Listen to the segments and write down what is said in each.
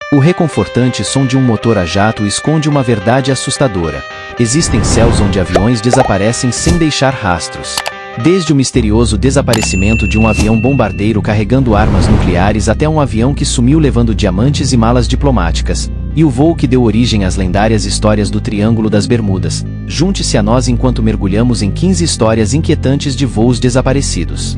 O reconfortante som de um motor a jato esconde uma verdade assustadora. Existem céus onde aviões desaparecem sem deixar rastros. Desde o misterioso desaparecimento de um avião bombardeiro carregando armas nucleares até um avião que sumiu levando diamantes e malas diplomáticas, e o voo que deu origem às lendárias histórias do Triângulo das Bermudas. Junte-se a nós enquanto mergulhamos em 15 histórias inquietantes de voos desaparecidos.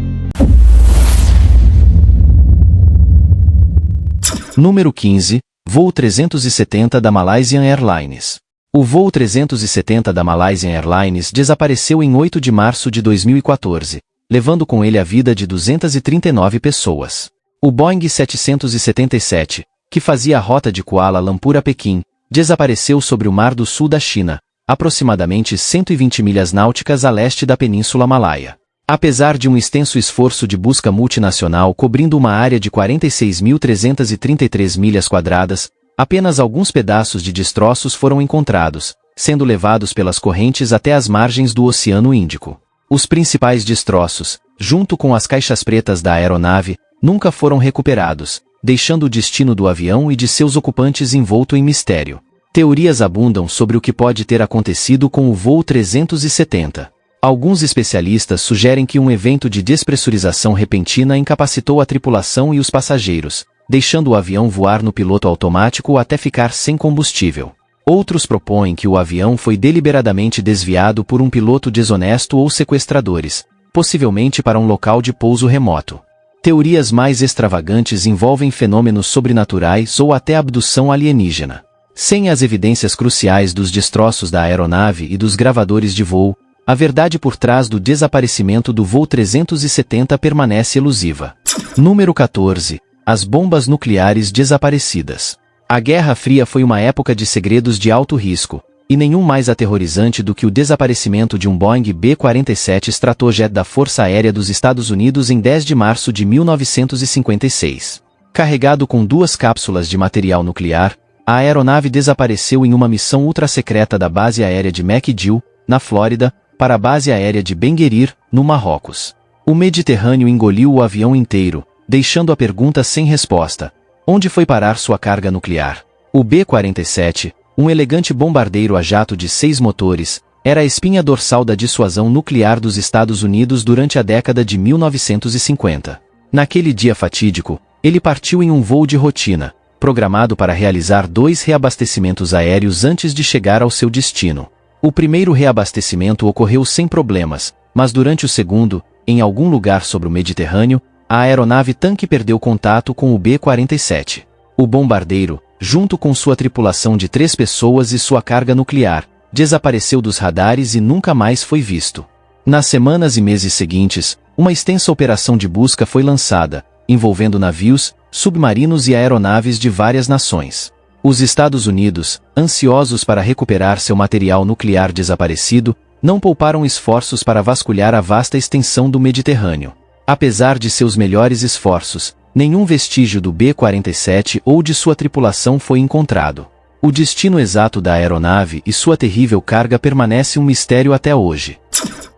Número 15. Voo 370 da Malaysian Airlines. O voo 370 da Malaysian Airlines desapareceu em 8 de março de 2014, levando com ele a vida de 239 pessoas. O Boeing 777, que fazia a rota de Kuala Lumpur a Pequim, desapareceu sobre o Mar do Sul da China, aproximadamente 120 milhas náuticas a leste da Península Malaia. Apesar de um extenso esforço de busca multinacional cobrindo uma área de 46.333 milhas quadradas, apenas alguns pedaços de destroços foram encontrados, sendo levados pelas correntes até as margens do Oceano Índico. Os principais destroços, junto com as caixas pretas da aeronave, nunca foram recuperados, deixando o destino do avião e de seus ocupantes envolto em mistério. Teorias abundam sobre o que pode ter acontecido com o voo 370. Alguns especialistas sugerem que um evento de despressurização repentina incapacitou a tripulação e os passageiros, deixando o avião voar no piloto automático até ficar sem combustível. Outros propõem que o avião foi deliberadamente desviado por um piloto desonesto ou sequestradores, possivelmente para um local de pouso remoto. Teorias mais extravagantes envolvem fenômenos sobrenaturais ou até abdução alienígena. Sem as evidências cruciais dos destroços da aeronave e dos gravadores de voo, a verdade por trás do desaparecimento do voo 370 permanece elusiva. Número 14. As bombas nucleares desaparecidas. A Guerra Fria foi uma época de segredos de alto risco, e nenhum mais aterrorizante do que o desaparecimento de um Boeing B-47 Stratojet da Força Aérea dos Estados Unidos em 10 de março de 1956. Carregado com 2 cápsulas de material nuclear, a aeronave desapareceu em uma missão ultrassecreta da base aérea de MacDill, na Flórida, para a base aérea de Ben Guerir, no Marrocos. O Mediterrâneo engoliu o avião inteiro, deixando a pergunta sem resposta: onde foi parar sua carga nuclear? O B-47, um elegante bombardeiro a jato de 6 motores, era a espinha dorsal da dissuasão nuclear dos Estados Unidos durante a década de 1950. Naquele dia fatídico, ele partiu em um voo de rotina, programado para realizar 2 reabastecimentos aéreos antes de chegar ao seu destino. O primeiro reabastecimento ocorreu sem problemas, mas durante o segundo, em algum lugar sobre o Mediterrâneo, a aeronave-tanque perdeu contato com o B-47. O bombardeiro, junto com sua tripulação de 3 pessoas e sua carga nuclear, desapareceu dos radares e nunca mais foi visto. Nas semanas e meses seguintes, uma extensa operação de busca foi lançada, envolvendo navios, submarinos e aeronaves de várias nações. Os Estados Unidos, ansiosos para recuperar seu material nuclear desaparecido, não pouparam esforços para vasculhar a vasta extensão do Mediterrâneo. Apesar de seus melhores esforços, nenhum vestígio do B-47 ou de sua tripulação foi encontrado. O destino exato da aeronave e sua terrível carga permanece um mistério até hoje.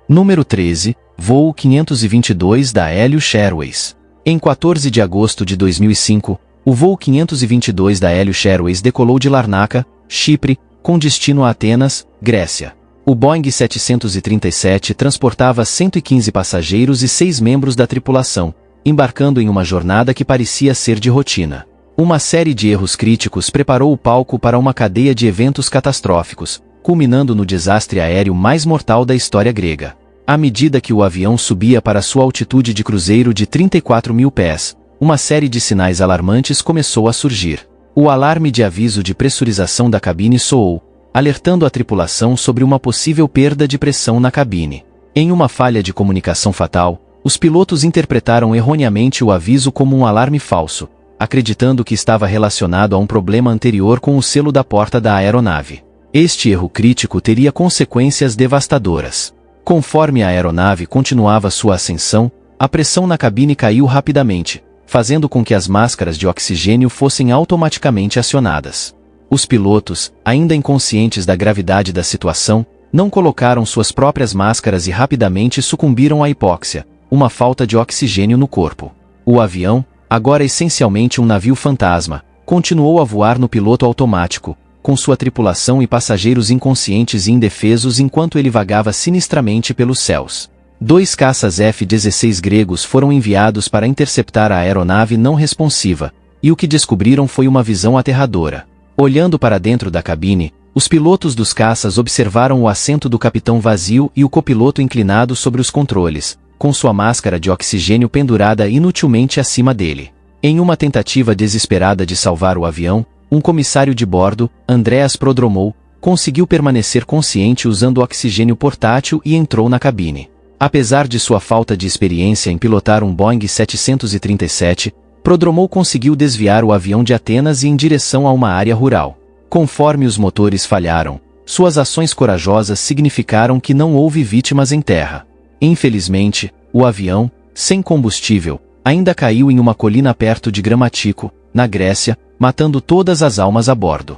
Número 13. Voo 522 da Hellish Airways. Em 14 de agosto de 2005, o voo 522 da Hellish Airways decolou de Larnaca, Chipre, com destino a Atenas, Grécia. O Boeing 737 transportava 115 passageiros e 6 membros da tripulação, embarcando em uma jornada que parecia ser de rotina. Uma série de erros críticos preparou o palco para uma cadeia de eventos catastróficos, culminando no desastre aéreo mais mortal da história grega. À medida que o avião subia para sua altitude de cruzeiro de 34 mil pés, uma série de sinais alarmantes começou a surgir. O alarme de aviso de pressurização da cabine soou, alertando a tripulação sobre uma possível perda de pressão na cabine. Em uma falha de comunicação fatal, os pilotos interpretaram erroneamente o aviso como um alarme falso, acreditando que estava relacionado a um problema anterior com o selo da porta da aeronave. Este erro crítico teria consequências devastadoras. Conforme a aeronave continuava sua ascensão, a pressão na cabine caiu rapidamente, fazendo com que as máscaras de oxigênio fossem automaticamente acionadas. Os pilotos, ainda inconscientes da gravidade da situação, não colocaram suas próprias máscaras e rapidamente sucumbiram à hipóxia, uma falta de oxigênio no corpo. O avião, agora essencialmente um navio fantasma, continuou a voar no piloto automático, com sua tripulação e passageiros inconscientes e indefesos enquanto ele vagava sinistramente pelos céus. 2 caças F-16 gregos foram enviados para interceptar a aeronave não responsiva, e o que descobriram foi uma visão aterradora. Olhando para dentro da cabine, os pilotos dos caças observaram o assento do capitão vazio e o copiloto inclinado sobre os controles, com sua máscara de oxigênio pendurada inutilmente acima dele. Em uma tentativa desesperada de salvar o avião, um comissário de bordo, Andreas Prodromou, conseguiu permanecer consciente usando oxigênio portátil e entrou na cabine. Apesar de sua falta de experiência em pilotar um Boeing 737, Prodromou conseguiu desviar o avião de Atenas e em direção a uma área rural. Conforme os motores falharam, suas ações corajosas significaram que não houve vítimas em terra. Infelizmente, o avião, sem combustível, ainda caiu em uma colina perto de Gramatiko, na Grécia, matando todas as almas a bordo.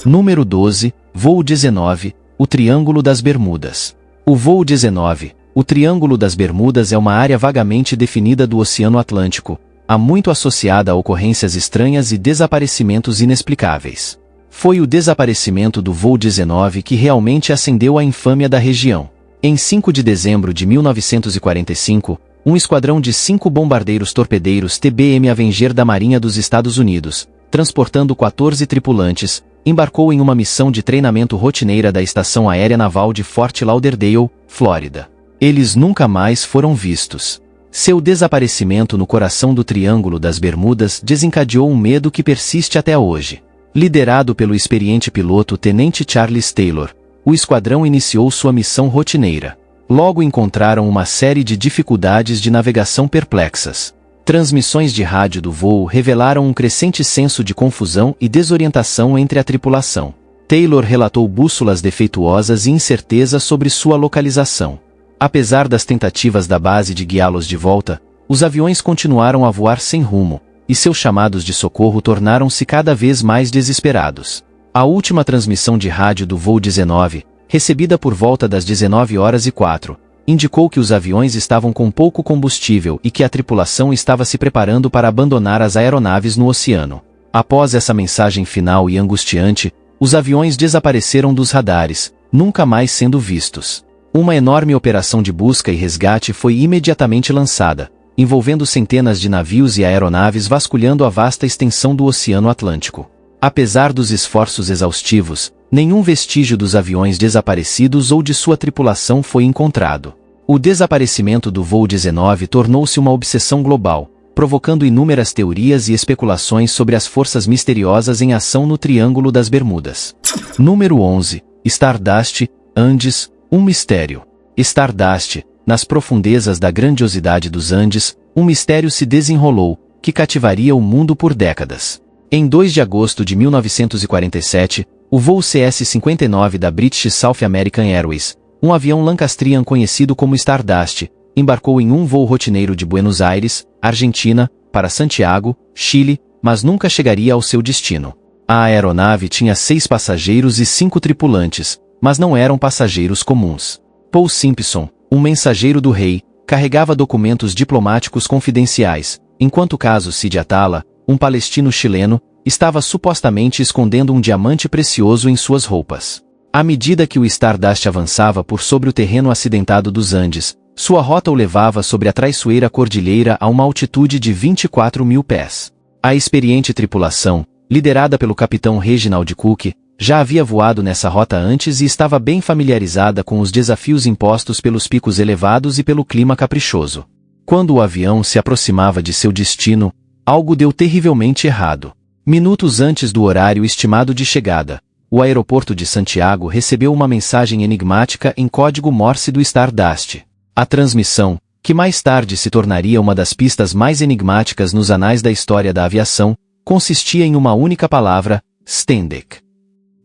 Número 12, voo 19, o Triângulo das Bermudas. O voo 19, o Triângulo das Bermudas é uma área vagamente definida do Oceano Atlântico, há muito associada a ocorrências estranhas e desaparecimentos inexplicáveis. Foi o desaparecimento do voo 19 que realmente acendeu a infâmia da região. Em 5 de dezembro de 1945, um esquadrão de 5 bombardeiros torpedeiros TBM Avenger da Marinha dos Estados Unidos, transportando 14 tripulantes, embarcou em uma missão de treinamento rotineira da Estação Aérea Naval de Fort Lauderdale, Flórida. Eles nunca mais foram vistos. Seu desaparecimento no coração do Triângulo das Bermudas desencadeou um medo que persiste até hoje. Liderado pelo experiente piloto Tenente Charles Taylor, o esquadrão iniciou sua missão rotineira. Logo encontraram uma série de dificuldades de navegação perplexas. Transmissões de rádio do voo revelaram um crescente senso de confusão e desorientação entre a tripulação. Taylor relatou bússolas defeituosas e incerteza sobre sua localização. Apesar das tentativas da base de guiá-los de volta, os aviões continuaram a voar sem rumo, e seus chamados de socorro tornaram-se cada vez mais desesperados. A última transmissão de rádio do voo 19, recebida por volta das 19h04, indicou que os aviões estavam com pouco combustível e que a tripulação estava se preparando para abandonar as aeronaves no oceano. Após essa mensagem final e angustiante, os aviões desapareceram dos radares, nunca mais sendo vistos. Uma enorme operação de busca e resgate foi imediatamente lançada, envolvendo centenas de navios e aeronaves vasculhando a vasta extensão do Oceano Atlântico. Apesar dos esforços exaustivos, nenhum vestígio dos aviões desaparecidos ou de sua tripulação foi encontrado. O desaparecimento do voo 19 tornou-se uma obsessão global, provocando inúmeras teorias e especulações sobre as forças misteriosas em ação no Triângulo das Bermudas. Número 11. Stardust, Andes, um mistério. Stardust, nas profundezas da grandiosidade dos Andes, um mistério se desenrolou, que cativaria o mundo por décadas. Em 2 de agosto de 1947, o voo CS-59 da British South American Airways, um avião Lancastrian conhecido como Stardust, embarcou em um voo rotineiro de Buenos Aires, Argentina, para Santiago, Chile, mas nunca chegaria ao seu destino. A aeronave tinha 6 passageiros e 5 tripulantes, mas não eram passageiros comuns. Paul Simpson, um mensageiro do rei, carregava documentos diplomáticos confidenciais, enquanto o caso Cid Atala, um palestino chileno, estava supostamente escondendo um diamante precioso em suas roupas. À medida que o Stardust avançava por sobre o terreno acidentado dos Andes, sua rota o levava sobre a traiçoeira cordilheira a uma altitude de 24.000 pés. A experiente tripulação, liderada pelo capitão Reginald Cook, já havia voado nessa rota antes e estava bem familiarizada com os desafios impostos pelos picos elevados e pelo clima caprichoso. Quando o avião se aproximava de seu destino, algo deu terrivelmente errado. Minutos antes do horário estimado de chegada, o aeroporto de Santiago recebeu uma mensagem enigmática em código Morse do Stardust. A transmissão, que mais tarde se tornaria uma das pistas mais enigmáticas nos anais da história da aviação, consistia em uma única palavra, Stendek.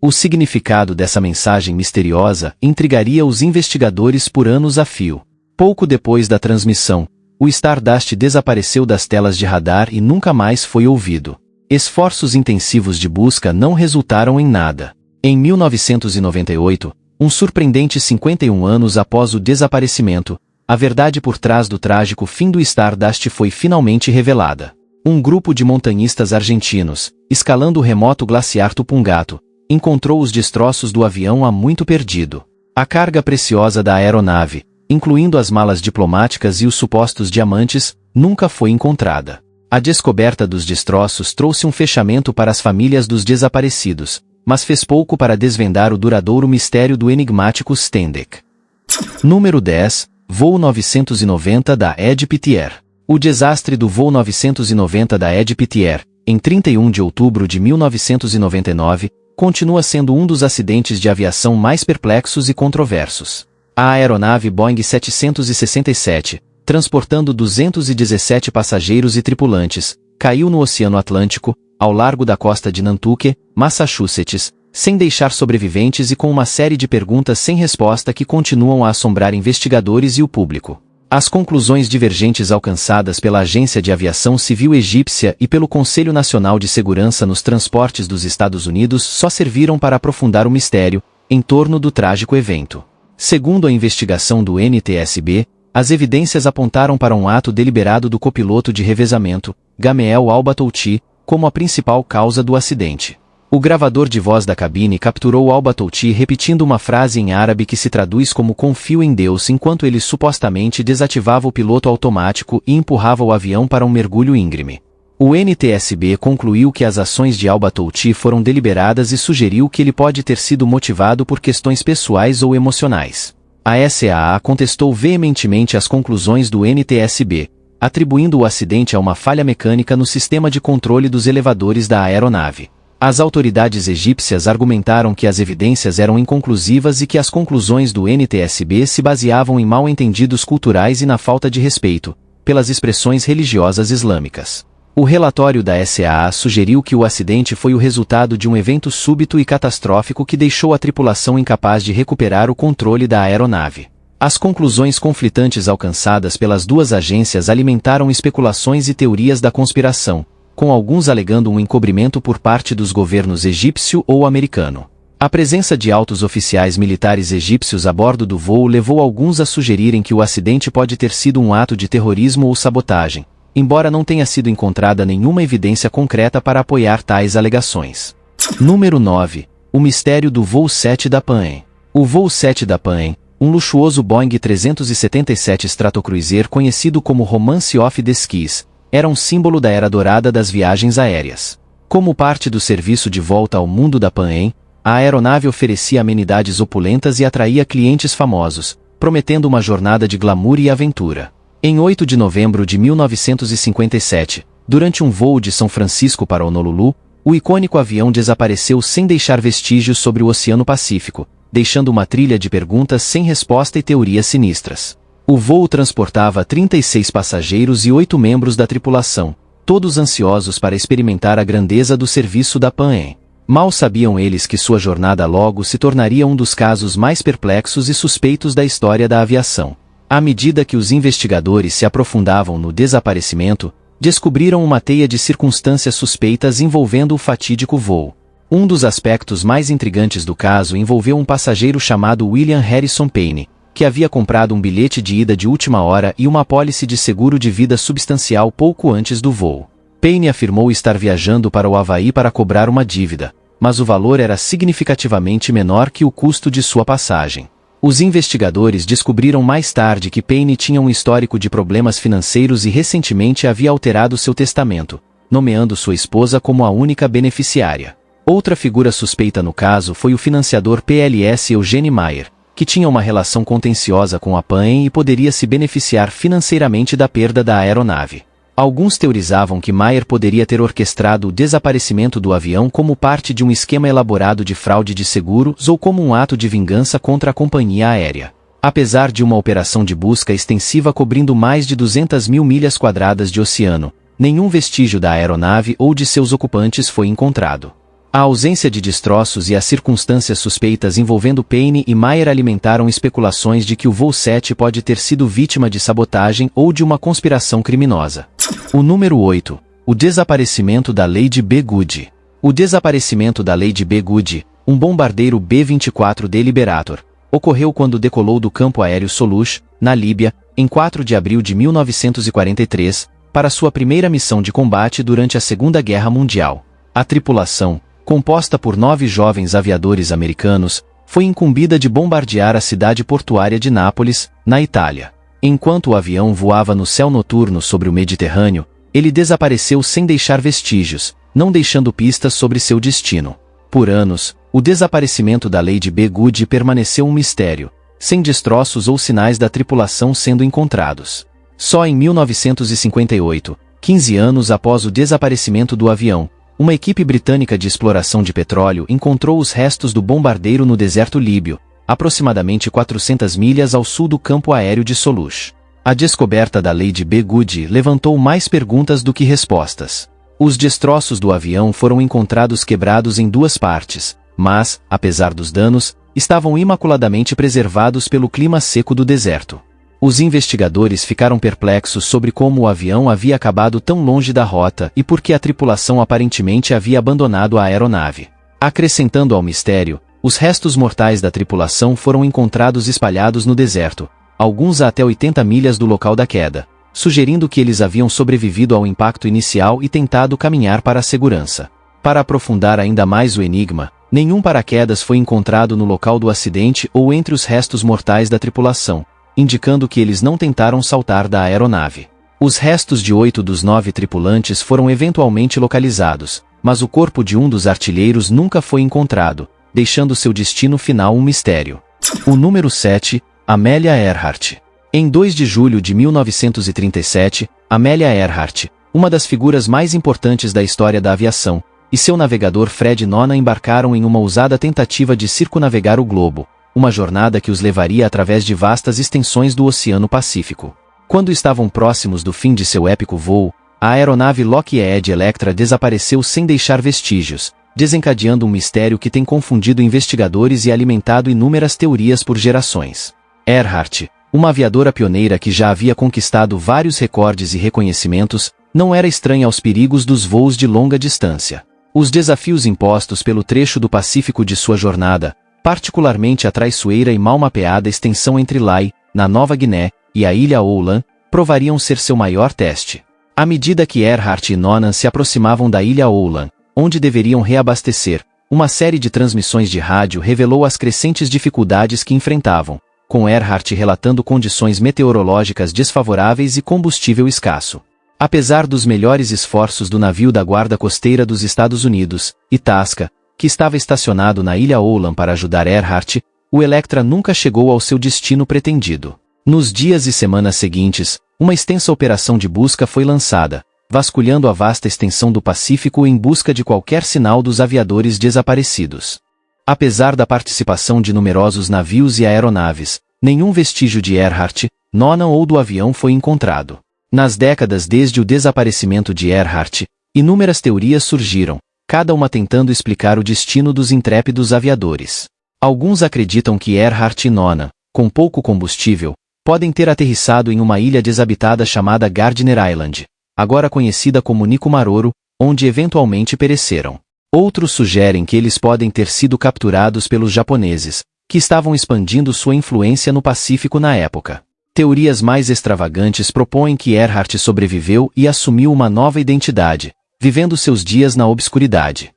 O significado dessa mensagem misteriosa intrigaria os investigadores por anos a fio. Pouco depois da transmissão, o Stardust desapareceu das telas de radar e nunca mais foi ouvido. Esforços intensivos de busca não resultaram em nada. Em 1998, um surpreendente 51 anos após o desaparecimento, a verdade por trás do trágico fim do Stardust foi finalmente revelada. Um grupo de montanhistas argentinos, escalando o remoto glaciar Tupungato, encontrou os destroços do avião há muito perdido. A carga preciosa da aeronave, incluindo as malas diplomáticas e os supostos diamantes, nunca foi encontrada. A descoberta dos destroços trouxe um fechamento para as famílias dos desaparecidos, mas fez pouco para desvendar o duradouro mistério do enigmático Stendek. Número 10. Voo 990 da Ed Pittier. O desastre do voo 990 da Ed Pittier, em 31 de outubro de 1999, continua sendo um dos acidentes de aviação mais perplexos e controversos. A aeronave Boeing 767, transportando 217 passageiros e tripulantes, caiu no Oceano Atlântico, ao largo da costa de Nantucket, Massachusetts, sem deixar sobreviventes e com uma série de perguntas sem resposta que continuam a assombrar investigadores e o público. As conclusões divergentes alcançadas pela Agência de Aviação Civil Egípcia e pelo Conselho Nacional de Segurança nos Transportes dos Estados Unidos só serviram para aprofundar o mistério em torno do trágico evento. Segundo a investigação do NTSB, as evidências apontaram para um ato deliberado do copiloto de revezamento, Gameel Albatouti, como a principal causa do acidente. O gravador de voz da cabine capturou Albatouti repetindo uma frase em árabe que se traduz como "confio em Deus" enquanto ele supostamente desativava o piloto automático e empurrava o avião para um mergulho íngreme. O NTSB concluiu que as ações de Albatouti foram deliberadas e sugeriu que ele pode ter sido motivado por questões pessoais ou emocionais. A SAA contestou veementemente as conclusões do NTSB, atribuindo o acidente a uma falha mecânica no sistema de controle dos elevadores da aeronave. As autoridades egípcias argumentaram que as evidências eram inconclusivas e que as conclusões do NTSB se baseavam em mal-entendidos culturais e na falta de respeito pelas expressões religiosas islâmicas. O relatório da SAA sugeriu que o acidente foi o resultado de um evento súbito e catastrófico que deixou a tripulação incapaz de recuperar o controle da aeronave. As conclusões conflitantes alcançadas pelas duas agências alimentaram especulações e teorias da conspiração, com alguns alegando um encobrimento por parte dos governos egípcio ou americano. A presença de altos oficiais militares egípcios a bordo do voo levou alguns a sugerirem que o acidente pode ter sido um ato de terrorismo ou sabotagem, embora não tenha sido encontrada nenhuma evidência concreta para apoiar tais alegações. Número 9. O mistério do voo 7 da Pan Am. O voo 7 da Pan Am, um luxuoso Boeing 377 Stratocruiser conhecido como Romance of the Skies, era um símbolo da era dourada das viagens aéreas. Como parte do serviço de volta ao mundo da Pan Am, a aeronave oferecia amenidades opulentas e atraía clientes famosos, prometendo uma jornada de glamour e aventura. Em 8 de novembro de 1957, durante um voo de São Francisco para Honolulu, o icônico avião desapareceu sem deixar vestígios sobre o Oceano Pacífico, deixando uma trilha de perguntas sem resposta e teorias sinistras. O voo transportava 36 passageiros e 8 membros da tripulação, todos ansiosos para experimentar a grandeza do serviço da Pan Am. Mal sabiam eles que sua jornada logo se tornaria um dos casos mais perplexos e suspeitos da história da aviação. À medida que os investigadores se aprofundavam no desaparecimento, descobriram uma teia de circunstâncias suspeitas envolvendo o fatídico voo. Um dos aspectos mais intrigantes do caso envolveu um passageiro chamado William Harrison Payne, que havia comprado um bilhete de ida de última hora e uma apólice de seguro de vida substancial pouco antes do voo. Payne afirmou estar viajando para o Havaí para cobrar uma dívida, mas o valor era significativamente menor que o custo de sua passagem. Os investigadores descobriram mais tarde que Payne tinha um histórico de problemas financeiros e recentemente havia alterado seu testamento, nomeando sua esposa como a única beneficiária. Outra figura suspeita no caso foi o financiador PLS Eugene Meyer, que tinha uma relação contenciosa com a Pan Am e poderia se beneficiar financeiramente da perda da aeronave. Alguns teorizavam que Meyer poderia ter orquestrado o desaparecimento do avião como parte de um esquema elaborado de fraude de seguros ou como um ato de vingança contra a companhia aérea. Apesar de uma operação de busca extensiva cobrindo mais de 200 mil milhas quadradas de oceano, nenhum vestígio da aeronave ou de seus ocupantes foi encontrado. A ausência de destroços e as circunstâncias suspeitas envolvendo Payne e Meyer alimentaram especulações de que o voo 7 pode ter sido vítima de sabotagem ou de uma conspiração criminosa. O número 8. O desaparecimento da Lady B. Goode. O desaparecimento da Lady B. Goode, um bombardeiro B-24D Liberator, ocorreu quando decolou do campo aéreo Solush, na Líbia, em 4 de abril de 1943, para sua primeira missão de combate durante a Segunda Guerra Mundial. A tripulação, composta por 9 jovens aviadores americanos, foi incumbida de bombardear a cidade portuária de Nápoles, na Itália. Enquanto o avião voava no céu noturno sobre o Mediterrâneo, ele desapareceu sem deixar vestígios, não deixando pistas sobre seu destino. Por anos, o desaparecimento da Lady B. Goode permaneceu um mistério, sem destroços ou sinais da tripulação sendo encontrados. Só em 1958, 15 anos após o desaparecimento do avião, uma equipe britânica de exploração de petróleo encontrou os restos do bombardeiro no deserto líbio, aproximadamente 400 milhas ao sul do campo aéreo de Solush. A descoberta da Lady B. Goode levantou mais perguntas do que respostas. Os destroços do avião foram encontrados quebrados em 2 partes, mas, apesar dos danos, estavam imaculadamente preservados pelo clima seco do deserto. Os investigadores ficaram perplexos sobre como o avião havia acabado tão longe da rota e por que a tripulação aparentemente havia abandonado a aeronave. Acrescentando ao mistério, os restos mortais da tripulação foram encontrados espalhados no deserto, alguns a até 80 milhas do local da queda, sugerindo que eles haviam sobrevivido ao impacto inicial e tentado caminhar para a segurança. Para aprofundar ainda mais o enigma, nenhum paraquedas foi encontrado no local do acidente ou entre os restos mortais da tripulação, indicando que eles não tentaram saltar da aeronave. Os restos de 8 dos 9 tripulantes foram eventualmente localizados, mas o corpo de um dos artilheiros nunca foi encontrado, deixando seu destino final um mistério. O número 7, Amelia Earhart. Em 2 de julho de 1937, Amelia Earhart, uma das figuras mais importantes da história da aviação, e seu navegador Fred Nona embarcaram em uma ousada tentativa de circunnavegar o globo, uma jornada que os levaria através de vastas extensões do Oceano Pacífico. Quando estavam próximos do fim de seu épico voo, a aeronave Lockheed Electra desapareceu sem deixar vestígios, desencadeando um mistério que tem confundido investigadores e alimentado inúmeras teorias por gerações. Earhart, uma aviadora pioneira que já havia conquistado vários recordes e reconhecimentos, não era estranha aos perigos dos voos de longa distância. Os desafios impostos pelo trecho do Pacífico de sua jornada, particularmente a traiçoeira e mal mapeada extensão entre Lae, na Nova Guiné, e a ilha Oulan, provariam ser seu maior teste. À medida que Earhart e Nona se aproximavam da ilha Oulan, onde deveriam reabastecer, uma série de transmissões de rádio revelou as crescentes dificuldades que enfrentavam, com Earhart relatando condições meteorológicas desfavoráveis e combustível escasso. Apesar dos melhores esforços do navio da Guarda Costeira dos Estados Unidos, Itasca, que estava estacionado na ilha Oulan para ajudar Earhart, o Electra nunca chegou ao seu destino pretendido. Nos dias e semanas seguintes, uma extensa operação de busca foi lançada, vasculhando a vasta extensão do Pacífico em busca de qualquer sinal dos aviadores desaparecidos. Apesar da participação de numerosos navios e aeronaves, nenhum vestígio de Earhart, Nona ou do avião foi encontrado. Nas décadas desde o desaparecimento de Earhart, inúmeras teorias surgiram, cada uma tentando explicar o destino dos intrépidos aviadores. Alguns acreditam que Earhart e Nona, com pouco combustível, podem ter aterrissado em uma ilha desabitada chamada Gardner Island, agora conhecida como Nikumaroro, onde eventualmente pereceram. Outros sugerem que eles podem ter sido capturados pelos japoneses, que estavam expandindo sua influência no Pacífico na época. Teorias mais extravagantes propõem que Earhart sobreviveu e assumiu uma nova identidade, vivendo seus dias na obscuridade.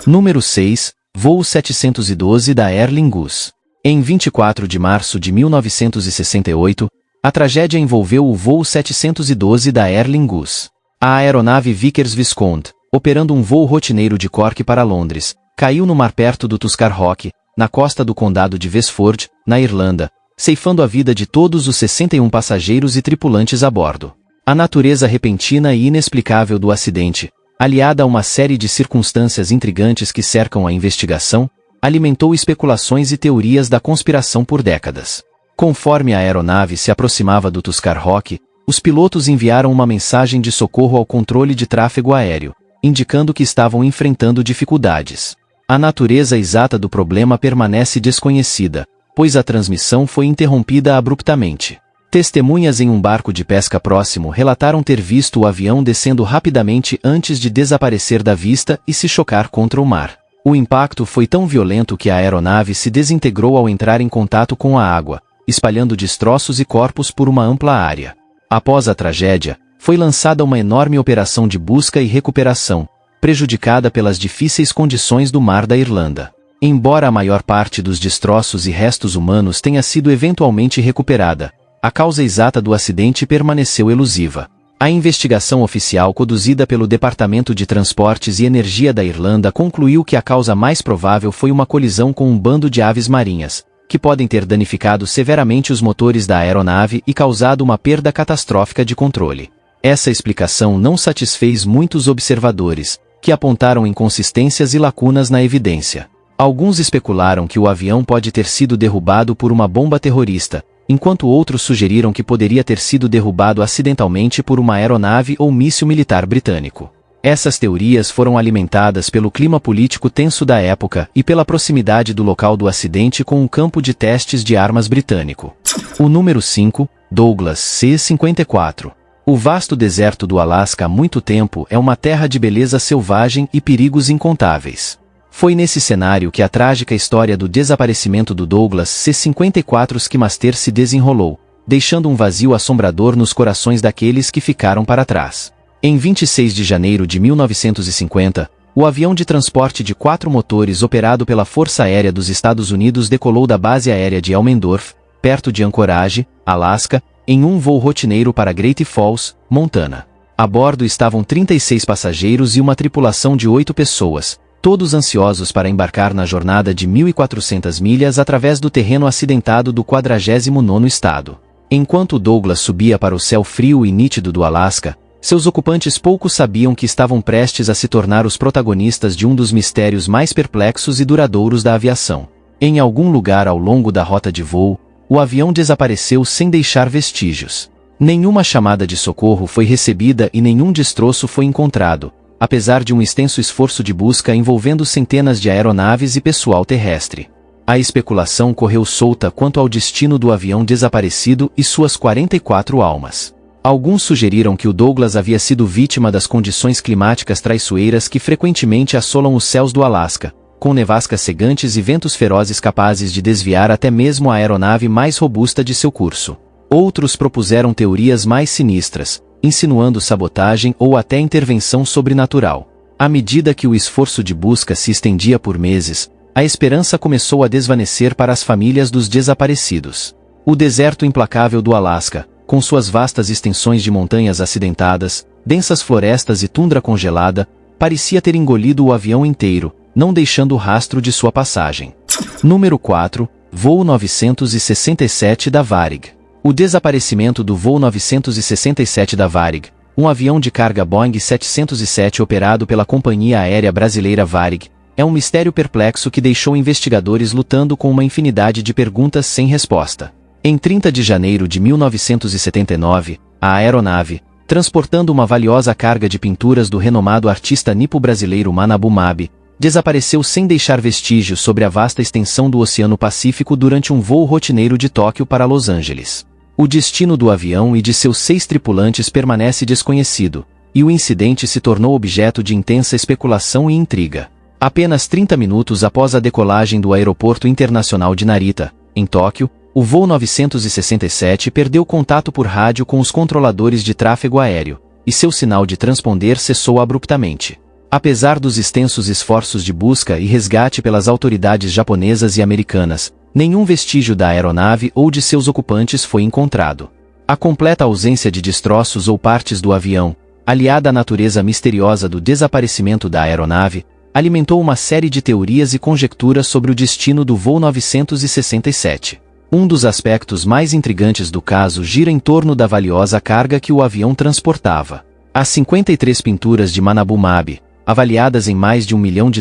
Número 6, Voo 712 da Aer Lingus. Em 24 de março de 1968, a tragédia envolveu o voo 712 da Aer Lingus. A aeronave Vickers-Viscount, operando um voo rotineiro de Cork para Londres, caiu no mar perto do Tuscarrock, na costa do condado de Westford, na Irlanda, ceifando a vida de todos os 61 passageiros e tripulantes a bordo. A natureza repentina e inexplicável do acidente, aliada a uma série de circunstâncias intrigantes que cercam a investigação, alimentou especulações e teorias da conspiração por décadas. Conforme a aeronave se aproximava do Tuscarrock, os pilotos enviaram uma mensagem de socorro ao controle de tráfego aéreo, indicando que estavam enfrentando dificuldades. A natureza exata do problema permanece desconhecida, pois a transmissão foi interrompida abruptamente. Testemunhas em um barco de pesca próximo relataram ter visto o avião descendo rapidamente antes de desaparecer da vista e se chocar contra o mar. O impacto foi tão violento que a aeronave se desintegrou ao entrar em contato com a água, espalhando destroços e corpos por uma ampla área. Após a tragédia, foi lançada uma enorme operação de busca e recuperação, prejudicada pelas difíceis condições do Mar da Irlanda. Embora a maior parte dos destroços e restos humanos tenha sido eventualmente recuperada, a causa exata do acidente permaneceu elusiva. A investigação oficial conduzida pelo Departamento de Transportes e Energia da Irlanda concluiu que a causa mais provável foi uma colisão com um bando de aves marinhas, que podem ter danificado severamente os motores da aeronave e causado uma perda catastrófica de controle. Essa explicação não satisfez muitos observadores, que apontaram inconsistências e lacunas na evidência. Alguns especularam que o avião pode ter sido derrubado por uma bomba terrorista, enquanto outros sugeriram que poderia ter sido derrubado acidentalmente por uma aeronave ou míssil militar britânico. Essas teorias foram alimentadas pelo clima político tenso da época e pela proximidade do local do acidente com um campo de testes de armas britânico. O número 5, Douglas C-54. O vasto deserto do Alasca há muito tempo é uma terra de beleza selvagem e perigos incontáveis. Foi nesse cenário que a trágica história do desaparecimento do Douglas C-54 Skimaster se desenrolou, deixando um vazio assombrador nos corações daqueles que ficaram para trás. Em 26 de janeiro de 1950, o avião de transporte de 4 motores operado pela Força Aérea dos Estados Unidos decolou da base aérea de Elmendorf, perto de Anchorage, Alasca, em um voo rotineiro para Great Falls, Montana. A bordo estavam 36 passageiros e uma tripulação de 8 pessoas, todos ansiosos para embarcar na jornada de 1.400 milhas através do terreno acidentado do 49º estado. Enquanto o Douglas subia para o céu frio e nítido do Alasca, seus ocupantes pouco sabiam que estavam prestes a se tornar os protagonistas de um dos mistérios mais perplexos e duradouros da aviação. Em algum lugar ao longo da rota de voo, o avião desapareceu sem deixar vestígios. Nenhuma chamada de socorro foi recebida e nenhum destroço foi encontrado, apesar de um extenso esforço de busca envolvendo centenas de aeronaves e pessoal terrestre. A especulação correu solta quanto ao destino do avião desaparecido e suas 44 almas. Alguns sugeriram que o Douglas havia sido vítima das condições climáticas traiçoeiras que frequentemente assolam os céus do Alasca, com nevascas cegantes e ventos ferozes capazes de desviar até mesmo a aeronave mais robusta de seu curso. Outros propuseram teorias mais sinistras, insinuando sabotagem ou até intervenção sobrenatural. À medida que o esforço de busca se estendia por meses, a esperança começou a desvanecer para as famílias dos desaparecidos. O deserto implacável do Alasca, com suas vastas extensões de montanhas acidentadas, densas florestas e tundra congelada, parecia ter engolido o avião inteiro, não deixando rastro de sua passagem. Número 4, Voo 967 da Varig. O desaparecimento do voo 967 da Varig, um avião de carga Boeing 707 operado pela companhia aérea brasileira Varig, é um mistério perplexo que deixou investigadores lutando com uma infinidade de perguntas sem resposta. Em 30 de janeiro de 1979, a aeronave, transportando uma valiosa carga de pinturas do renomado artista nipo-brasileiro Manabu Mabe, desapareceu sem deixar vestígios sobre a vasta extensão do Oceano Pacífico durante um voo rotineiro de Tóquio para Los Angeles. O destino do avião e de seus 6 tripulantes permanece desconhecido, e o incidente se tornou objeto de intensa especulação e intriga. Apenas 30 minutos após a decolagem do Aeroporto Internacional de Narita, em Tóquio, o voo 967 perdeu contato por rádio com os controladores de tráfego aéreo, e seu sinal de transponder cessou abruptamente. Apesar dos extensos esforços de busca e resgate pelas autoridades japonesas e americanas, nenhum vestígio da aeronave ou de seus ocupantes foi encontrado. A completa ausência de destroços ou partes do avião, aliada à natureza misteriosa do desaparecimento da aeronave, alimentou uma série de teorias e conjecturas sobre o destino do voo 967. Um dos aspectos mais intrigantes do caso gira em torno da valiosa carga que o avião transportava. As 53 pinturas de Manabu Mabe, avaliadas em mais de $1 milhão,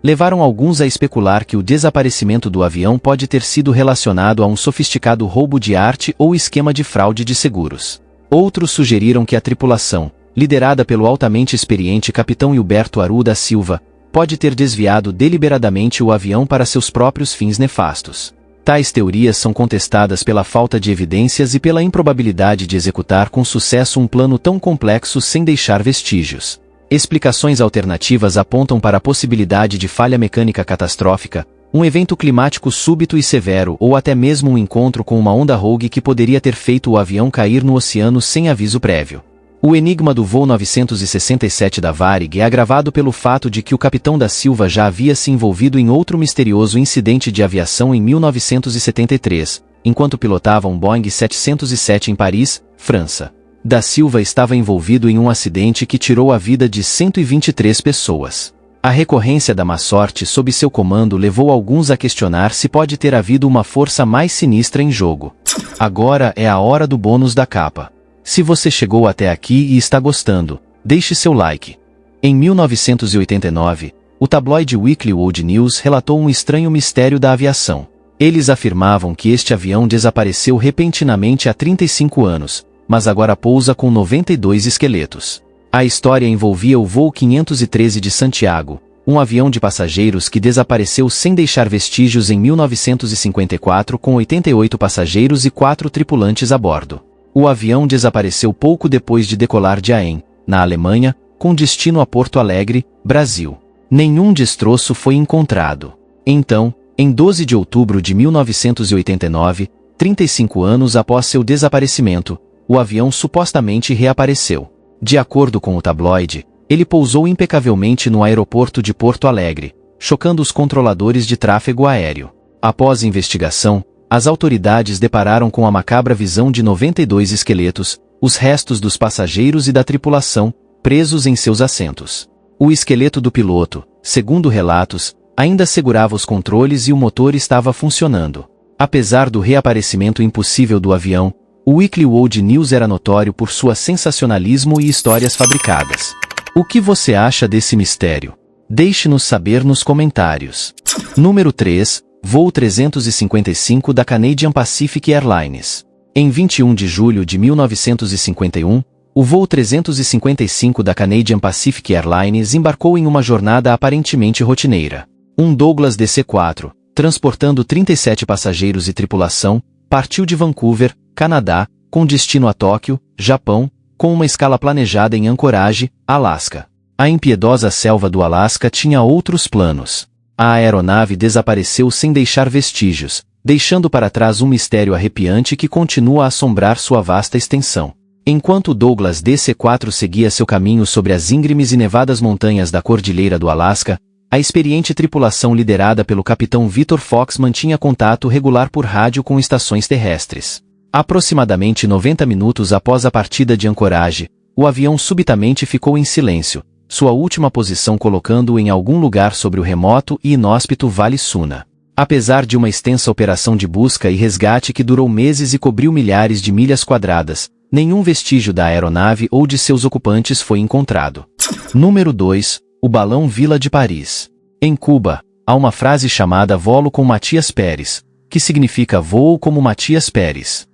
levaram alguns a especular que o desaparecimento do avião pode ter sido relacionado a um sofisticado roubo de arte ou esquema de fraude de seguros. Outros sugeriram que a tripulação, liderada pelo altamente experiente capitão Hilberto Aru da Silva, pode ter desviado deliberadamente o avião para seus próprios fins nefastos. Tais teorias são contestadas pela falta de evidências e pela improbabilidade de executar com sucesso um plano tão complexo sem deixar vestígios. Explicações alternativas apontam para a possibilidade de falha mecânica catastrófica, um evento climático súbito e severo ou até mesmo um encontro com uma onda rogue que poderia ter feito o avião cair no oceano sem aviso prévio. O enigma do voo 967 da Varig é agravado pelo fato de que o capitão da Silva já havia se envolvido em outro misterioso incidente de aviação em 1973, enquanto pilotava um Boeing 707 em Paris, França. Da Silva estava envolvido em um acidente que tirou a vida de 123 pessoas. A recorrência da má sorte sob seu comando levou alguns a questionar se pode ter havido uma força mais sinistra em jogo. Agora é a hora do bônus da capa. Se você chegou até aqui e está gostando, deixe seu like. Em 1989, o tabloide Weekly World News relatou um estranho mistério da aviação. Eles afirmavam que este avião desapareceu repentinamente há 35 anos, mas agora pousa com 92 esqueletos. A história envolvia o voo 513 de Santiago, um avião de passageiros que desapareceu sem deixar vestígios em 1954 com 88 passageiros e 4 tripulantes a bordo. O avião desapareceu pouco depois de decolar de Aen, na Alemanha, com destino a Porto Alegre, Brasil. Nenhum destroço foi encontrado. Então, em 12 de outubro de 1989, 35 anos após seu desaparecimento, o avião supostamente reapareceu. De acordo com o tabloide, ele pousou impecavelmente no aeroporto de Porto Alegre, chocando os controladores de tráfego aéreo. Após investigação, as autoridades depararam com a macabra visão de 92 esqueletos, os restos dos passageiros e da tripulação, presos em seus assentos. O esqueleto do piloto, segundo relatos, ainda segurava os controles e o motor estava funcionando. Apesar do reaparecimento impossível do avião, o Weekly World News era notório por seu sensacionalismo e histórias fabricadas. O que você acha desse mistério? Deixe-nos saber nos comentários. Número 3. Voo 355 da Canadian Pacific Airlines. Em 21 de julho de 1951, o voo 355 da Canadian Pacific Airlines embarcou em uma jornada aparentemente rotineira. Um Douglas DC-4, transportando 37 passageiros e tripulação, partiu de Vancouver, Canadá, com destino a Tóquio, Japão, com uma escala planejada em Anchorage, Alasca. A impiedosa selva do Alasca tinha outros planos. A aeronave desapareceu sem deixar vestígios, deixando para trás um mistério arrepiante que continua a assombrar sua vasta extensão. Enquanto o Douglas DC-4 seguia seu caminho sobre as íngremes e nevadas montanhas da Cordilheira do Alasca, a experiente tripulação liderada pelo capitão Victor Fox mantinha contato regular por rádio com estações terrestres. Aproximadamente 90 minutos após a partida de Anchorage, o avião subitamente ficou em silêncio, sua última posição colocando-o em algum lugar sobre o remoto e inóspito Vale Suna. Apesar de uma extensa operação de busca e resgate que durou meses e cobriu milhares de milhas quadradas, nenhum vestígio da aeronave ou de seus ocupantes foi encontrado. Número 2. O balão Vila de Paris. Em Cuba, há uma frase chamada Volo com Matias Pérez, que significa voo como Matias Pérez.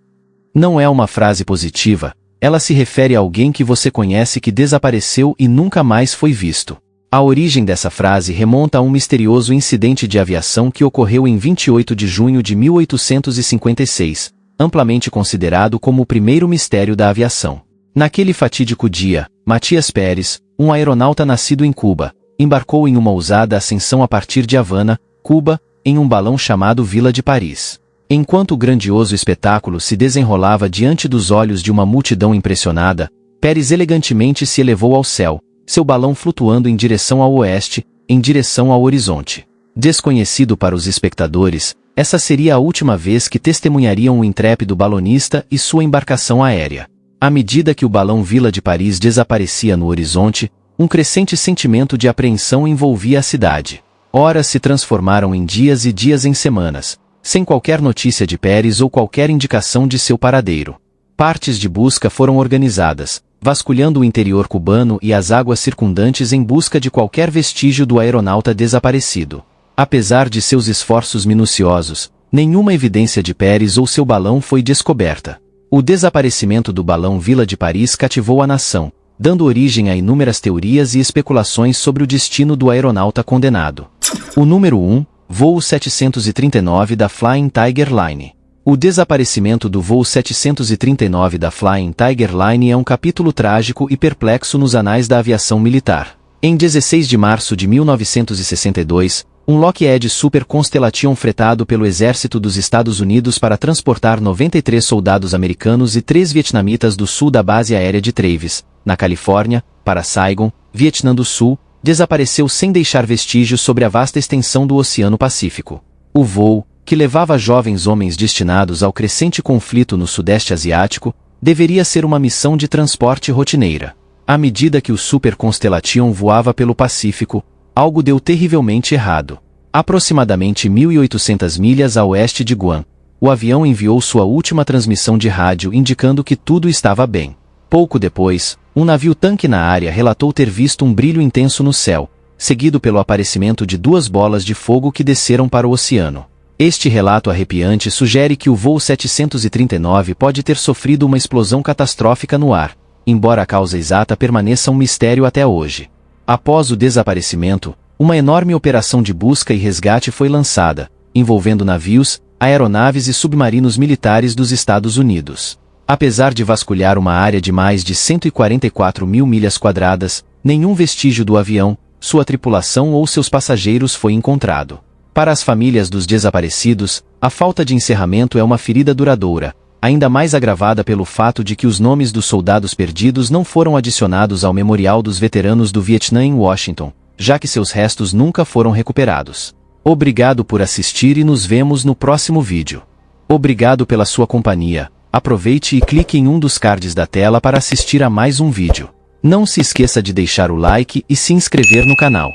Não é uma frase positiva, ela se refere a alguém que você conhece que desapareceu e nunca mais foi visto. A origem dessa frase remonta a um misterioso incidente de aviação que ocorreu em 28 de junho de 1856, amplamente considerado como o primeiro mistério da aviação. Naquele fatídico dia, Matias Pérez, um aeronauta nascido em Cuba, embarcou em uma ousada ascensão a partir de Havana, Cuba, em um balão chamado Vila de Paris. Enquanto o grandioso espetáculo se desenrolava diante dos olhos de uma multidão impressionada, Pérez elegantemente se elevou ao céu, seu balão flutuando em direção ao oeste, em direção ao horizonte. Desconhecido para os espectadores, essa seria a última vez que testemunhariam o intrépido balonista e sua embarcação aérea. À medida que o balão Vila de Paris desaparecia no horizonte, um crescente sentimento de apreensão envolvia a cidade. Horas se transformaram em dias e dias em semanas, sem qualquer notícia de Pérez ou qualquer indicação de seu paradeiro. Partes de busca foram organizadas, vasculhando o interior cubano e as águas circundantes em busca de qualquer vestígio do aeronauta desaparecido. Apesar de seus esforços minuciosos, nenhuma evidência de Pérez ou seu balão foi descoberta. O desaparecimento do balão Vila de Paris cativou a nação, dando origem a inúmeras teorias e especulações sobre o destino do aeronauta condenado. O número 1. Voo 739 da Flying Tiger Line. O desaparecimento do voo 739 da Flying Tiger Line é um capítulo trágico e perplexo nos anais da aviação militar. Em 16 de março de 1962, um Lockheed Super Constellation fretado pelo Exército dos Estados Unidos para transportar 93 soldados americanos e 3 vietnamitas do sul da base aérea de Travis, na Califórnia, para Saigon, Vietnã do Sul, desapareceu sem deixar vestígios sobre a vasta extensão do Oceano Pacífico. O voo, que levava jovens homens destinados ao crescente conflito no Sudeste Asiático, deveria ser uma missão de transporte rotineira. À medida que o Super Constellation voava pelo Pacífico, algo deu terrivelmente errado. Aproximadamente 1.800 milhas a oeste de Guam, o avião enviou sua última transmissão de rádio indicando que tudo estava bem. Pouco depois, um navio-tanque na área relatou ter visto um brilho intenso no céu, seguido pelo aparecimento de 2 bolas de fogo que desceram para o oceano. Este relato arrepiante sugere que o voo 739 pode ter sofrido uma explosão catastrófica no ar, embora a causa exata permaneça um mistério até hoje. Após o desaparecimento, uma enorme operação de busca e resgate foi lançada, envolvendo navios, aeronaves e submarinos militares dos Estados Unidos. Apesar de vasculhar uma área de mais de 144 mil milhas quadradas, nenhum vestígio do avião, sua tripulação ou seus passageiros foi encontrado. Para as famílias dos desaparecidos, a falta de encerramento é uma ferida duradoura, ainda mais agravada pelo fato de que os nomes dos soldados perdidos não foram adicionados ao Memorial dos Veteranos do Vietnã em Washington, já que seus restos nunca foram recuperados. Obrigado por assistir e nos vemos no próximo vídeo. Obrigado pela sua companhia. Aproveite e clique em um dos cards da tela para assistir a mais um vídeo. Não se esqueça de deixar o like e se inscrever no canal.